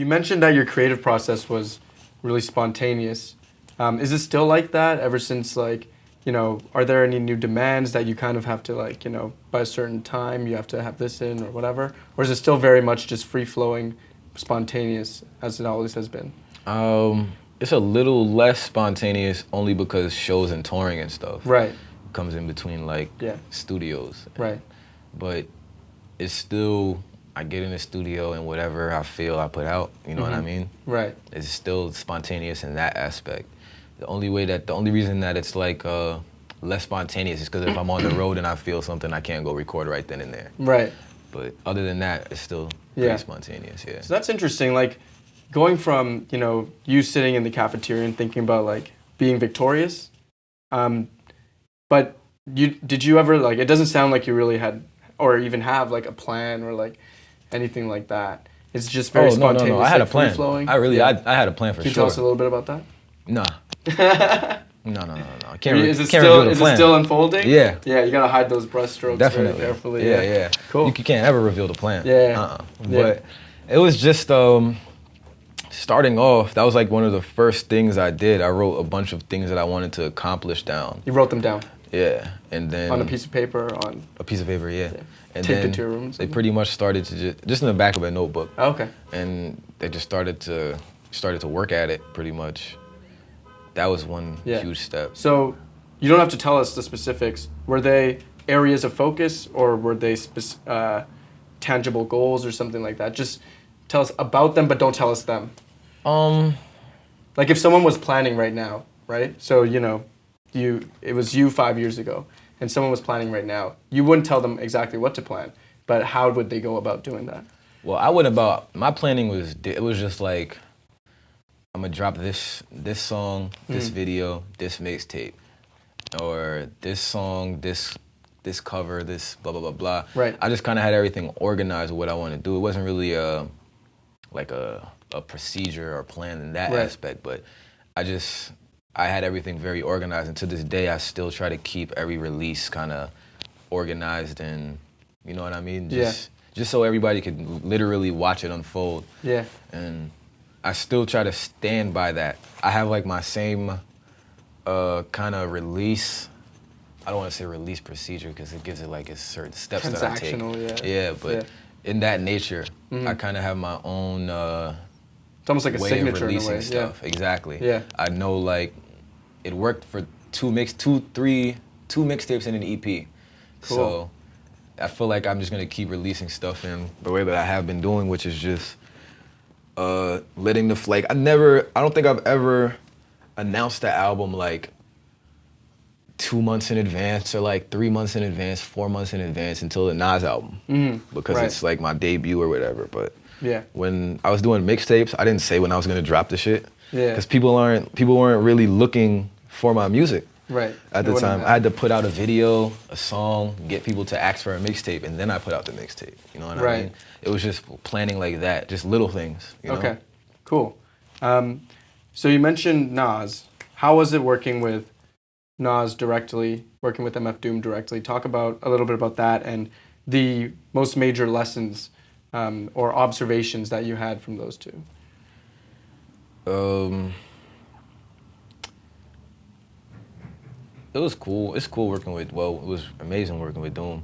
You mentioned that your creative process was really spontaneous. Is it still like that ever since, like, are there any new demands that you kind of have to, like, by a certain time you have to have this in or whatever? Or is it still very much just free-flowing, spontaneous as it always has been? It's a little less spontaneous only because shows and touring and stuff. Right. Comes in between, like, studios. Right. But it's still, I get in the studio and whatever I feel I put out, you know what I mean? Right. It's still spontaneous in that aspect. The only reason that it's like less spontaneous is because if I'm on the road and I feel something, I can't go record right then and there. Right. But other than that, it's still pretty spontaneous, yeah. So that's interesting, like, going from, you sitting in the cafeteria and thinking about, like, being victorious, but did you ever, like, it doesn't sound like you really had, or even have, like, a plan or, like, anything like that. It's just very spontaneous. No. I had a plan. Free-flowing. I had a plan for sure. Can you tell us a little bit about that? Nah. No. I can't. Is it still unfolding? Yeah. Yeah, you gotta hide those brushstrokes Definitely. very carefully. Yeah. Cool. You can't ever reveal the plan. Yeah. But it was just starting off. That was like one of the first things I did. I wrote a bunch of things that I wanted to accomplish down. You wrote them down. Yeah, and then on a piece of paper. A piece of paper, yeah. And taped then it to your room. They pretty much started to just in the back of a notebook. Oh, okay. And they just started to work at it pretty much. That was one huge step. So you don't have to tell us the specifics. Were they areas of focus or were they tangible goals or something like that? Just tell us about them, but don't tell us them. Like if someone was planning right now, right? So, it was you 5 years ago and someone was planning right now. You wouldn't tell them exactly what to plan, but how would they go about doing that? Well, my planning was just like, I'm gonna drop this song, this video, this mixtape, or this song, this cover, this blah, blah, blah, blah. Right. I just kind of had everything organized with what I wanted to do. It wasn't really a procedure or plan in that aspect, but I had everything very organized, and to this day, I still try to keep every release kind of organized and, you know what I mean? Just so everybody could literally watch it unfold. Yeah. And I still try to stand by that. I have like my same kind of release. I don't want to say release procedure because it gives it like a certain steps that I take. Transactional, Yeah, but in that nature, I kind of have my own it's almost like a way signature of releasing in a way. stuff. Yeah. Exactly. Yeah. I know like it worked for two mixtapes and an EP. Cool. So I feel like I'm just gonna keep releasing stuff in the way that I have been doing, which is just letting the flake. I don't think I've ever announced the album like 2 months in advance or like 3 months in advance, 4 months in advance until the Nas album because it's like my debut or whatever. But when I was doing mixtapes, I didn't say when I was gonna drop the shit because people weren't really looking for my music. Right. At the time, I had to put out a video, a song, get people to ask for a mixtape, and then I put out the mixtape. You know what I mean? It was just planning like that, just little things. You know? Okay, cool. So you mentioned Nas. How was it working with Nas directly, working with MF Doom directly? Talk about a little bit about that and the most major lessons or observations that you had from those two. It was cool. It's cool working with, it was amazing working with Doom.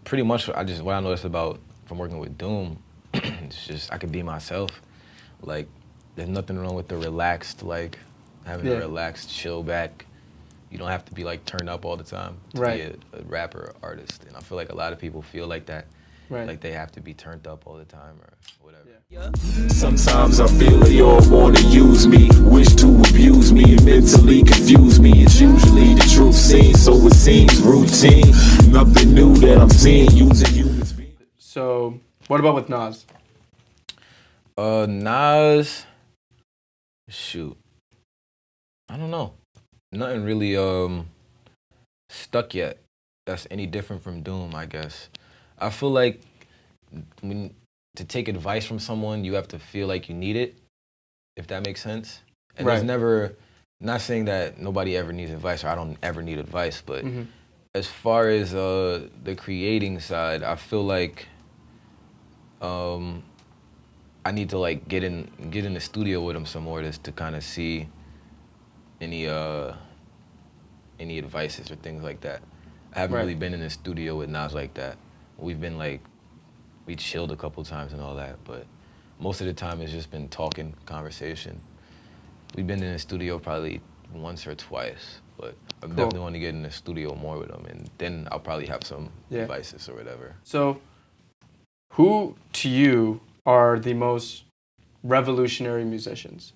Pretty much what I noticed from working with Doom, it's just I could be myself. Like, there's nothing wrong with the relaxed, like, having a relaxed, chill back. You don't have to be, like, turned up all the time to be a rapper or artist. And I feel like a lot of people feel like that. Right. Like they have to be turned up all the time or whatever. Yeah. Sometimes I feel they all wanna use me, wish to abuse me and mentally confuse me. It's usually the truth seen, so it seems routine. Nothing new that I'm seeing using humans. So, what about with Nas? Nas, shoot, I don't know. Nothing really stuck yet that's any different from Doom, I guess. I feel like to take advice from someone, you have to feel like you need it, if that makes sense. And there's never, not saying that nobody ever needs advice or I don't ever need advice, but as far as the creating side, I feel like I need to like get in the studio with him some more just to kind of see any advices or things like that. I haven't really been in the studio with Nas like that. We've been like, we chilled a couple times and all that, but most of the time it's just been talking, conversation. We've been in the studio probably once or twice, but I definitely want to get in the studio more with him, and then I'll probably have some advices or whatever. So, who to you are the most revolutionary musicians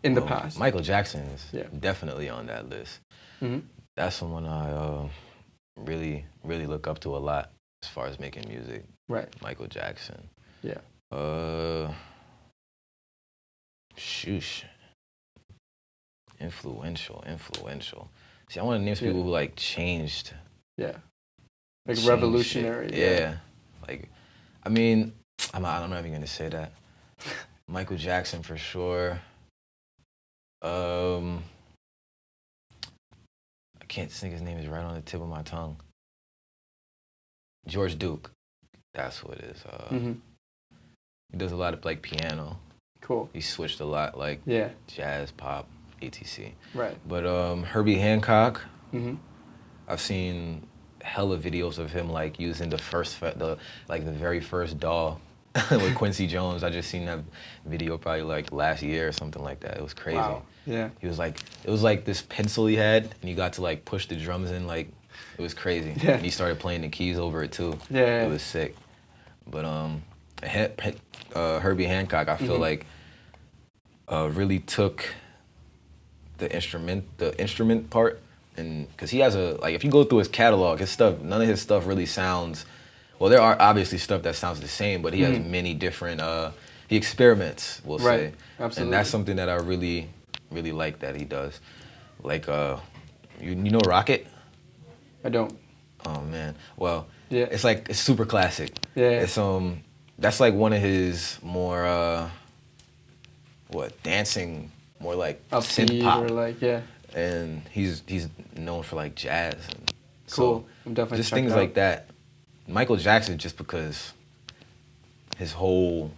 in the past? Michael Jackson is definitely on that list. Mm-hmm. That's someone I really, really look up to a lot as far as making music. Right. Michael Jackson. Yeah. Shoosh. Influential. See, I want to name some people who like changed. Yeah. Like revolutionary. Yeah. Like, I mean, I'm not even gonna say that. Michael Jackson for sure. I can't think his name is right on the tip of my tongue. George Duke. That's who it is. He does a lot of like piano. Cool. He switched a lot, like jazz, pop, etc. Right. But Herbie Hancock, mm-hmm. I've seen hella videos of him like using the very first DAW with Quincy Jones. I just seen that video probably like last year or something like that. It was crazy. Wow. Yeah. It was like this pencil he had, and you got to like push the drums in. Like, it was crazy. Yeah. And he started playing the keys over it too. Yeah. It was sick. But Herbie Hancock, I feel like really took the instrument part, and because he has if you go through his catalog, his stuff, none of his stuff really sounds. Well, there are obviously stuff that sounds the same, but he has many different. He experiments, we'll say, Absolutely. and that's something that I really, really like that he does. Like, you know Rocket? I don't. Oh man, well, yeah, it's super classic. Yeah, it's that's like one of his more dancing, more like synth pop, or like and he's known for like jazz. And cool. So I'm definitely just things like that. Michael Jackson, just because his whole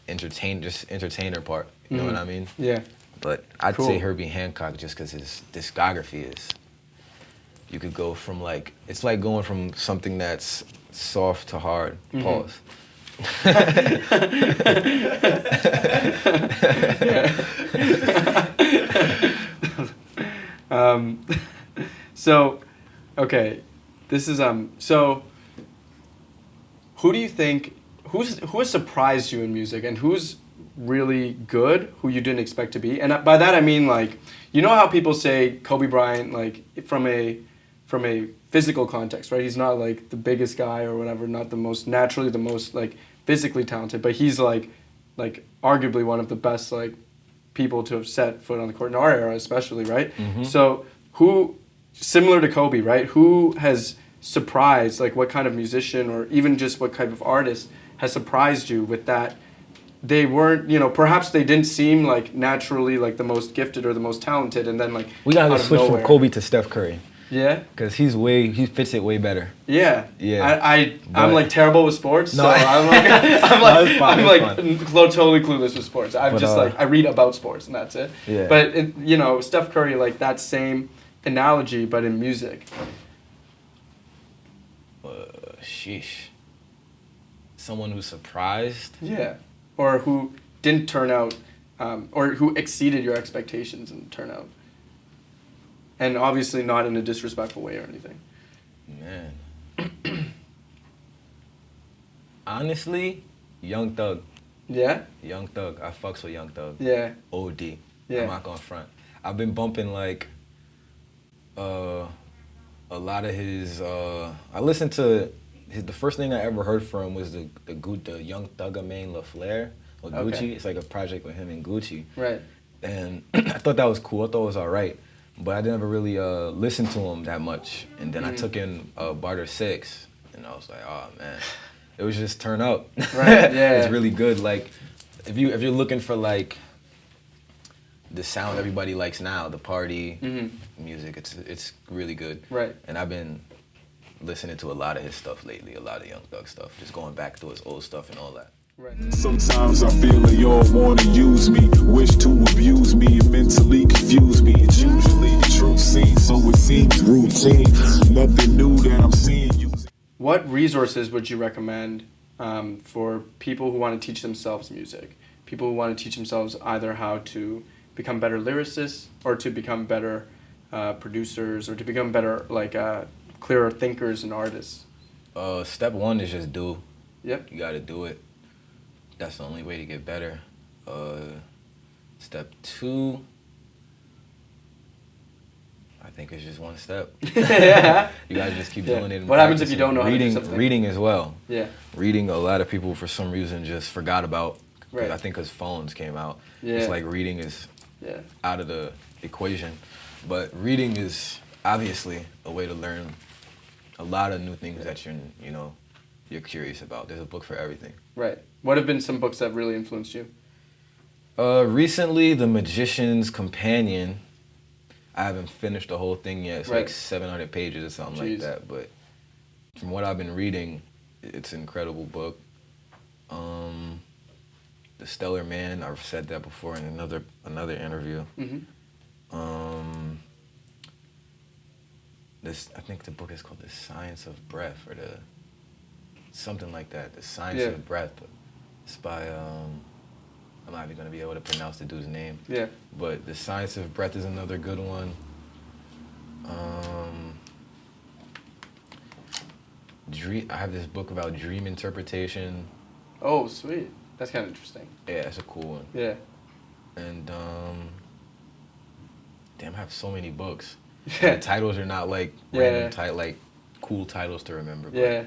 entertainer part, you know what I mean? Yeah. But I'd say Herbie Hancock just because his discography is. You could go from it's like going from something that's soft to hard. Pause. So, okay, this is so. Who do you think who has surprised you in music, and who's really good, who you didn't expect to be? And by that I mean you know how people say Kobe Bryant from a physical context, right? He's not like the biggest guy or whatever, not the most physically talented, but he's like arguably one of the best people to have set foot on the court in our era, especially, right? Mm-hmm. So who, similar to Kobe, right? Who has surprised, what kind of musician or even just what type of artist has surprised you with that? They weren't, perhaps they didn't seem naturally the most gifted or the most talented, and then we gotta switch from Kobe to Steph Curry. Yeah, because he fits it way better. Yeah, yeah. I'm terrible with sports, no, so I'm totally clueless with sports. I'm I read about sports and that's it. Yeah. But Steph Curry, that same analogy, but in music. Sheesh. Someone who's surprised. Yeah, or who didn't turn out, or who exceeded your expectations and turn out. And obviously not in a disrespectful way or anything. Man. Honestly, Young Thug. Yeah? Young Thug. I fucks with Young Thug. Yeah. OD. Yeah. I'm not gonna front. I've been bumping a lot of his. I listened to the first thing I ever heard from was the Young Thugger main LaFleur with Gucci. Okay. It's like a project with him and Gucci. Right. And I thought that was cool. I thought it was alright. But I never really listened to him that much. And then I took in Barter 6, and I was like, oh man, it was just turn up. Right, yeah. It's really good. If you're looking for the sound everybody likes now, the party music, it's really good. Right. And I've been listening to a lot of his stuff lately, a lot of Young Thug stuff, just going back to his old stuff and all that. Right. Sometimes I feel they all wanna use me, wish to abuse me, and mentally confuse me. It's usually the truth seen, so it seems routine. Nothing new that I'm seeing. What resources would you recommend for people who want to teach themselves music? People who want to teach themselves either how to become better lyricists or to become better producers or to become better, clearer thinkers and artists? Step one is just do. Yep. You gotta do it. That's the only way to get better. Step two, I think it's just one step. Yeah. You gotta just keep doing it. And what happens if you practicing. don't know how to do something? Reading as well. Yeah. Reading, a lot of people for some reason just forgot about. Right. I think because phones came out. Yeah. It's like reading is Yeah. out of the equation. But reading is obviously a way to learn a lot of new things that you're curious about. There's a book for everything. Right. What have been some books that really influenced you? Recently, The Magician's Companion. I haven't finished the whole thing yet. It's Right. like 700 pages or something Jeez. like that. But from what I've been reading, it's an incredible book. The Stellar Man, I've said that before in another interview. Mm-hmm. I think the book is called The Science of Breath, or something like that. The Science Yeah. of Breath. It's by I'm not even gonna be able to pronounce the dude's name. Yeah. But The Science of Breath is another good one. I have this book about dream interpretation. Oh, sweet. That's kind of interesting. Yeah, it's a cool one. Yeah. And damn, I have so many books. Yeah. The titles are not like Yeah. random like cool titles to remember. But Yeah.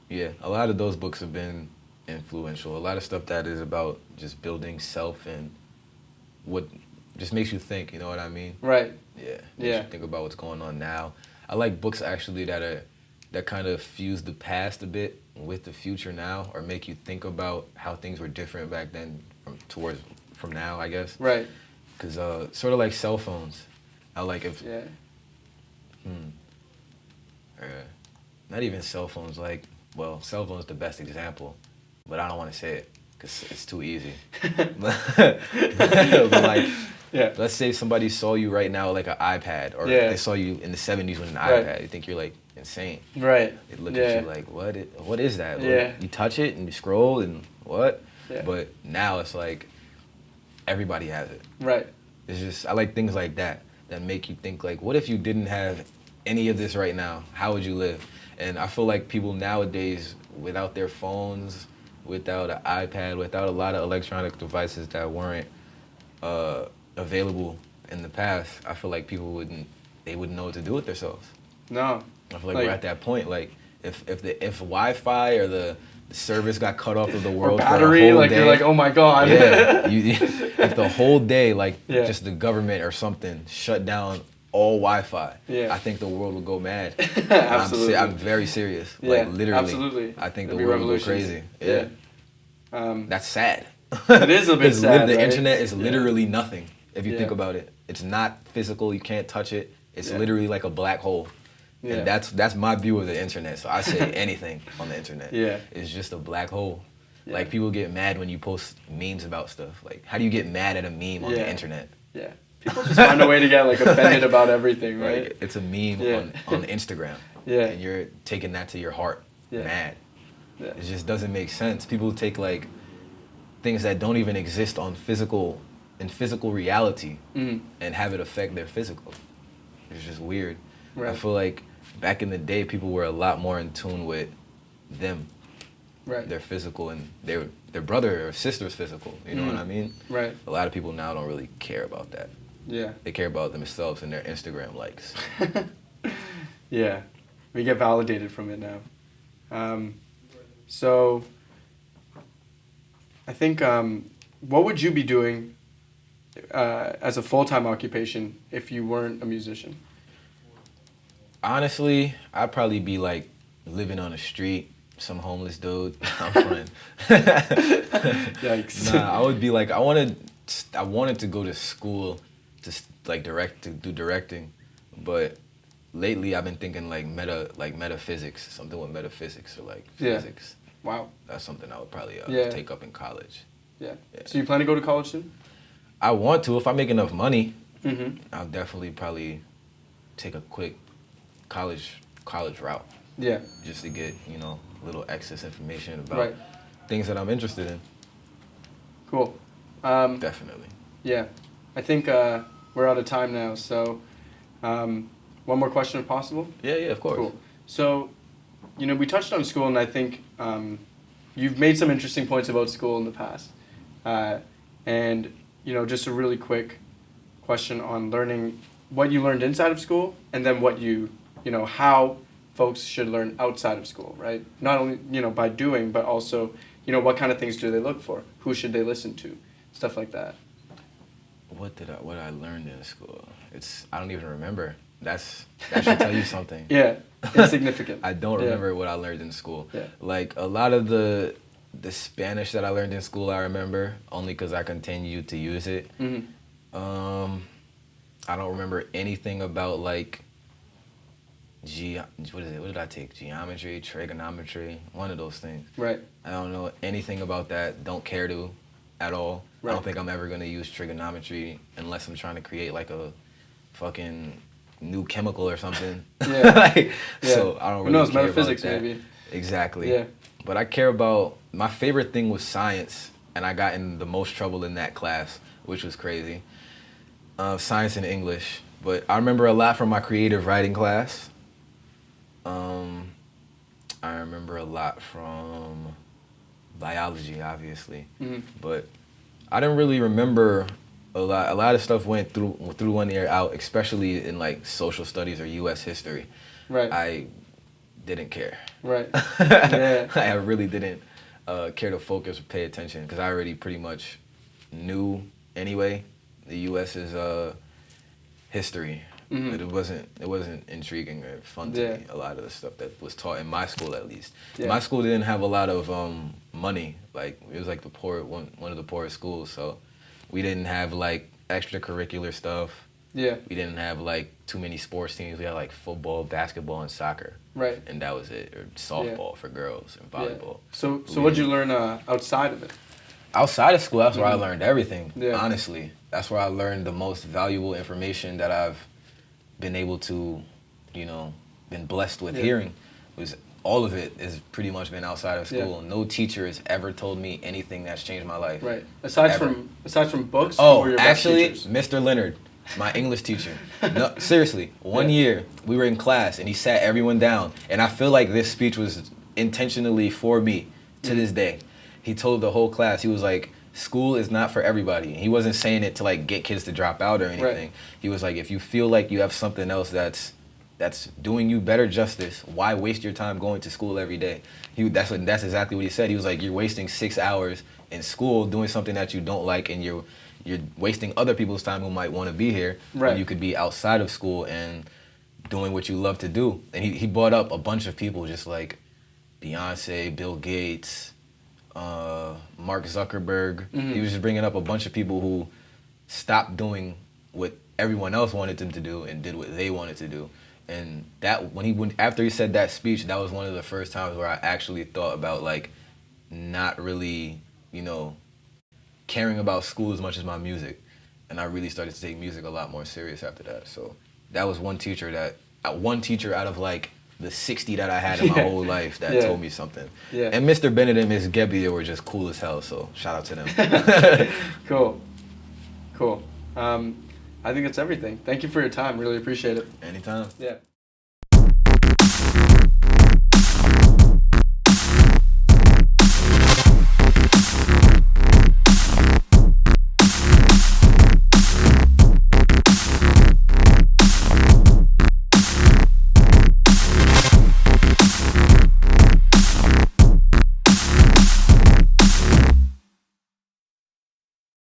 yeah, a lot of those books have been influential. A lot of stuff that is about just building self and what just makes you think, you know what I mean? Right. Yeah. Yeah. Makes you think about what's going on now. I like books actually that kind of fuse the past a bit with the future now, or make you think about how things were different back then from now, I guess. Right. Because sort of like cell phones. I like if Yeah. not even cell phones, cell phones the best example, but I don't want to say it because it's too easy. but like, Yeah. let's say somebody saw you right now like an iPad, or Yeah. they saw you in the 70s with an Right. iPad. You think you're like insane. Right. They look Yeah. at you like, what is that? Yeah. You touch it and you scroll and what? Yeah. But now it's like everybody has it. Right. It's just, I like things like that make you think like, what if you didn't have any of this right now? How would you live? And I feel like people nowadays, without their phones, without an iPad, without a lot of electronic devices that weren't available in the past, I feel like people wouldn't know what to do with themselves. No. I feel like we're at that point. Like if Wi-Fi or the service got cut off of the world Or battery, for a whole like day, you're like, oh my god. yeah, if the whole day, like Yeah. just the government or something shut down all Wi-Fi, Yeah. I think the world would go mad. Absolutely. I'm very serious. Yeah, Like literally, absolutely. I think It'd the be world would go revolutions. crazy. Yeah. That's sad. It is a bit Because sad, The right? internet is literally nothing if you Yeah. think about it. It's not physical. You can't touch it. It's Yeah. literally like a black hole. Yeah. And that's my view of the internet. So I say anything on the internet. Yeah. It's just a black hole. Yeah. Like people get mad when you post memes about stuff. Like how do you get mad at a meme on Yeah. the internet? Yeah. People just find a way to get like offended about everything, right? Like, it's a meme Yeah. on Instagram. Yeah. And you're taking that to your heart. Yeah. Mad. Yeah. It just doesn't make sense. People take like things that don't even exist in physical reality and have it affect their physical. It's just weird. I Right. feel like back in the day, people were a lot more in tune with them, Right. their physical, and their brother or sister's physical. You know what I mean? Right. A lot of people now don't really care about that. Yeah. They care about themselves and their Instagram likes. Yeah. We get validated from it now. So I think what would you be doing as a full-time occupation if you weren't a musician? Honestly, I'd probably be like living on the street, some homeless dude. I'm fine. Yikes. Nah, I would be like, I wanted to go to school to do directing, but lately I've been thinking like metaphysics, something with metaphysics or like Yeah. physics. Wow. That's something I would probably take up in college. Yeah. Yeah. So you plan to go to college soon? I want to. If I make enough money, Mm-hmm. I'll definitely probably take a quick college route. Yeah. Just to get, a little excess information about Right. things that I'm interested in. Cool. Definitely. Yeah. I think we're out of time now, so one more question if possible? Yeah, of course. Cool. So, we touched on school, and I think you've made some interesting points about school in the past. And, just a really quick question on learning what you learned inside of school, and then what how folks should learn outside of school, right? Not only, by doing, but also, what kind of things do they look for? Who should they listen to? Stuff like that. What I learned in school? I don't even remember. That should tell you something. Yeah, insignificant. I don't remember what I learned in school. Yeah. Like a lot of the Spanish that I learned in school, I remember only because I continued to use it. Mm-hmm. I don't remember anything about like what did I take? Geometry, trigonometry, one of those things. Right. I don't know anything about that. Don't care to at all. Right. I don't think I'm ever gonna use trigonometry unless I'm trying to create like a fucking new chemical or something. Yeah. So I don't really Who knows, care metaphysics about that. maybe. Exactly. Yeah. But I care about, my favorite thing was science, and I got in the most trouble in that class, which was crazy. Science and English. But I remember a lot from my creative writing class. I remember a lot from biology, obviously. Mm-hmm. But I didn't really remember a lot. A lot of stuff went through 1 year out, especially in like social studies or U.S. history. Right. I didn't care. Right. Yeah. I really didn't care to focus or pay attention because I already pretty much knew anyway the U.S.'s history. Mm-hmm. But it wasn't intriguing or fun to me, a lot of the stuff that was taught in my school at least. Yeah. My school didn't have a lot of money. Like it was like one of the poorest schools, so we didn't have like extracurricular stuff. Yeah. We didn't have like too many sports teams. We had like football, basketball, and soccer. Right. And that was it. Or softball for girls and volleyball. Yeah. So what'd you learn outside of it? Outside of school, that's where I learned everything. Yeah. Honestly, that's where I learned the most valuable information that I've been able to, been blessed with hearing. Was all of it has pretty much been outside of school. Yeah. No teacher has ever told me anything that's changed my life. Right. Aside Ever. from books. Oh, or your best actually, teachers? Mr. Leonard, my English teacher. No, seriously, one year we were in class and he sat everyone down, and I feel like this speech was intentionally for me to this day. He told the whole class, he was like, school is not for everybody. He wasn't saying it to like get kids to drop out or anything. Right. He was like, if you feel like you have something else that's doing you better justice, why waste your time going to school every day? That's exactly what he said. He was like, you're wasting 6 hours in school doing something that you don't like, and you're wasting other people's time who might want to be here. Right. When you could be outside of school and doing what you love to do. And he brought up a bunch of people, just like Beyonce, Bill Gates, Mark Zuckerberg. Mm-hmm. He was just bringing up a bunch of people who stopped doing what everyone else wanted them to do and did what they wanted to do. And that after he said that speech, that was one of the first times where I actually thought about like not really, caring about school as much as my music. And I really started to take music a lot more serious after that. So that was one teacher out of like the 60 that I had in my whole life that told me something. Yeah. And Mr. Bennett and Miss Gebbia were just cool as hell, so shout out to them. Cool. I think that's everything. Thank you for your time. Really appreciate it. Anytime. Yeah.